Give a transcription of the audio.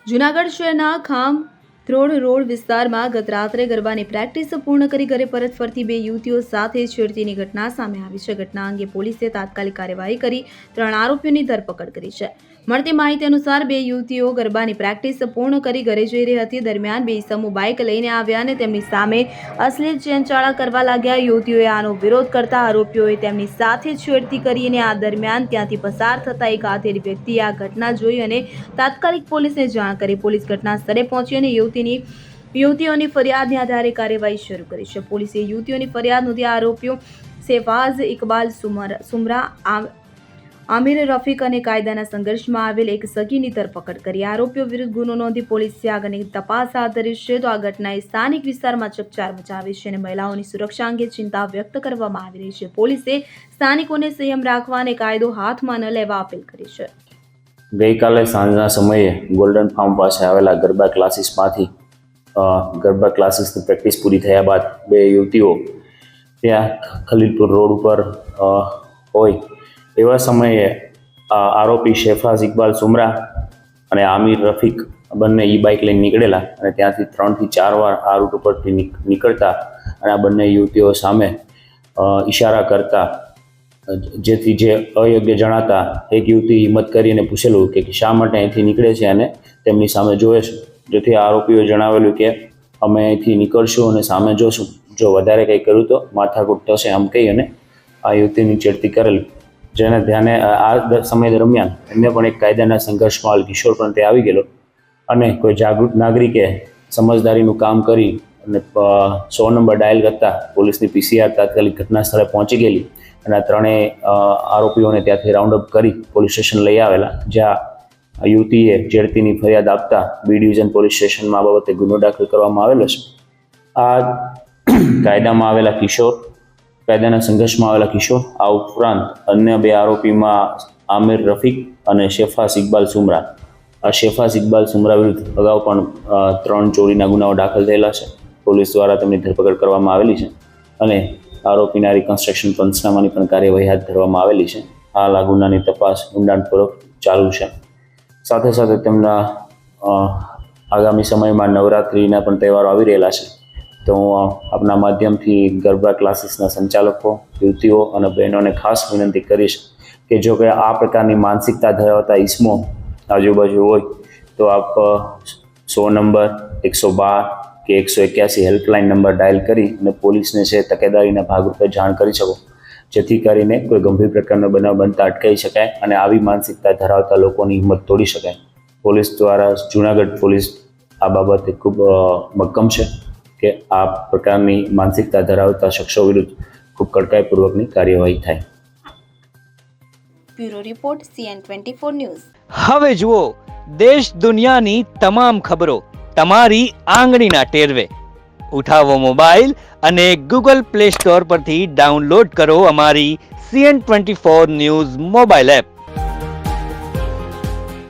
જૂનાગઢ શહેરના ખામ ધ્રોડ રોડ વિસ્તારમાં ગત રાત્રે ગરબાની પ્રેક્ટિસ પૂર્ણ કરી ઘરે પરત ફરતી બે યુવતીઓ સાથે છેડતીની ઘટના સામે આવી છે. ઘટના અંગે પોલીસે તાત્કાલિક કાર્યવાહી કરી 3 આરોપીઓની ધરપકડ કરી છે. મળતી માહિતી અનુસાર બે યુવતીઓ ગરબાની પ્રેક્ટિસ પૂર્ણ કરી ઘરે જઈ રહી હતી. દરમિયાન બે ઇસમો બાઇક લઈને આવ્યા અને તેમની સામે અશ્લીલ ચેનચાળા કરવા લાગ્યા. યુવતીઓએ આનો વિરોધ કરતા આરોપીઓએ તેમની સાથે છેડતી કરી અને આ દરમિયાન ત્યાંથી પસાર થતા એક હાથેલી વ્યક્તિએ આ ઘટના જોઈ અને તાત્કાલિક પોલીસને જાણ કરી. પોલીસ ઘટના સ્થળે પહોંચી અને યુવતીઓની ફરિયાદના આધારે કાર્યવાહી શરૂ કરી છે. પોલીસે યુવતીઓની ફરિયાદ નોંધી આરોપીઓ શેફાઝ ઇકબાલ સુમરા, આમિર રફીક અને કાયદાના સંઘર્ષમાં આવેલ એક સગીની ધરપકડ કરી. આરોપીઓ વિરુદ્ધ ગુનો નોંધી પોલીસે આગળની તપાસ હાથ ધરી છે. તો આ ઘટનાએ સ્થાનિક વિસ્તારમાં ચકચાર મચાવી છે અને મહિલાઓની સુરક્ષા અંગે ચિંતા વ્યક્ત કરવામાં આવી રહી છે. પોલીસે સ્થાનિકોને સંયમ રાખવા અને કાયદો હાથમાં ન લેવા અપીલ કરી છે. ગઈકાલે સાંજના સમયે ગોલ્ડન ફાર્મ પાસે આવેલા ગરબા ક્લાસીસમાંથી ગરબા ક્લાસીસની પ્રેક્ટિસ પૂરી થયા બાદ બે યુવતીઓ ત્યાં ખલીલપુર રોડ ઉપર હોય એવા સમયે આરોપી શેફાઝ ઇકબાલ સુમરા અને આમિર રફીક બંને ઈ બાઇક લઈને નીકળેલા અને ત્યાંથી 3 થી 4 વાર આ રૂટ ઉપરથી નીકળતા અને આ બંને યુવતીઓ સામે ઈશારા કરતા, જેથી જે અયોગ્ય જણાતા એક યુવતી હિંમત કરીને પૂછેલું કે શા માટે અહીંથી નીકળે છે અને તેમની સામે જોવે છે. જેથી આરોપીઓએ જણાવેલું કે અમે અહીંથી નીકળશું અને સામે જોશું, જો વધારે કંઈ કર્યું તો માથાકૂટ થશે આમ કહી અને આ યુવતીની છેડતી કરેલી. જેને ધ્યાને આ સમય દરમિયાન એમને પણ એક કાયદાના સંઘર્ષમાં કિશોર પણ તે આવી ગયેલો અને કોઈ જાગૃત નાગરિકે સમજદારીનું કામ કરી અને 100 નંબર ડાયલ કરતા પોલીસની PCR તાત્કાલિક ઘટના સ્થળે પહોંચી ગયેલી અને આ ત્રણેય આરોપીઓને ત્યાંથી રાઉન્ડ અપ કરી પોલીસ સ્ટેશન લઈ આવેલા, જ્યાં યુવતીએ છેડતીની ફરિયાદ આપતા બી ડિવિઝન પોલીસ સ્ટેશનમાં આ બાબતે ગુનો દાખલ કરવામાં આવેલો છે. આ કાયદામાં આવેલા કિશોર, કાયદાના સંઘર્ષમાં આવેલા કિશોર, આ ઉપરાંત અન્ય બે આરોપીમાં આમિર રફીક અને શેફાઝ ઇકબાલ સુમરા. આ શેફાઝ ઇકબાલ સુમરા વિરુદ્ધ અગાઉ પણ 3 ચોરીના ગુનાઓ દાખલ થયેલા છે. પોલીસ દ્વારા તેમની ધરપકડ કરવામાં આવેલી છે અને આરોપીના રિકન્સ્ટ્રક્શન પંચનામાની પણ કાર્યવાહી હાથ ધરવામાં આવેલી છે. હાલ આ ગુનાની તપાસ ઊંડાણપૂર્વક ચાલુ છે. સાથે સાથે તેમના આગામી સમયમાં નવરાત્રિના પણ તહેવારો આવી રહેલા છે. તો હું આપના માધ્યમથી ગરબા ક્લાસીસના સંચાલકો, યુવતીઓ અને બહેનોને ખાસ વિનંતી કરીશ કે જો કે આ પ્રકારની માનસિકતા ધરાવતા ઇસમો આજુબાજુ હોય તો આપ 100 નંબર, 112 કે 181 હેલ્પલાઇન નંબર ડાયલ કરી અને પોલીસને છે તકેદારીના ભાગરૂપે જાણ કરી શકો, જેથી કરીને કોઈ ગંભીર પ્રકારનો બનાવ બનતા અટકાવી શકાય અને આવી માનસિકતા ધરાવતા લોકોની હિંમત તોડી શકાય. પોલીસ દ્વારા જૂનાગઢ પોલીસ આ બાબતે ખૂબ મક્કમ છે કે આ પ્રકારની માનસિકતા ધરાવતા શખ્સો વિરુદ્ધ ખૂબ કડકાઈપૂર્વકની કાર્યવાહી થાય. Bureau report CN24 news. હવે જુઓ દેશ દુનિયાની તમામ ખબરો તમારી આંગળીના ટેરવે. ઉઠાવો મોબાઈલ અને Google Play Store પરથી ડાઉનલોડ કરો અમારી CN24 ન્યૂઝ મોબાઈલ એપ.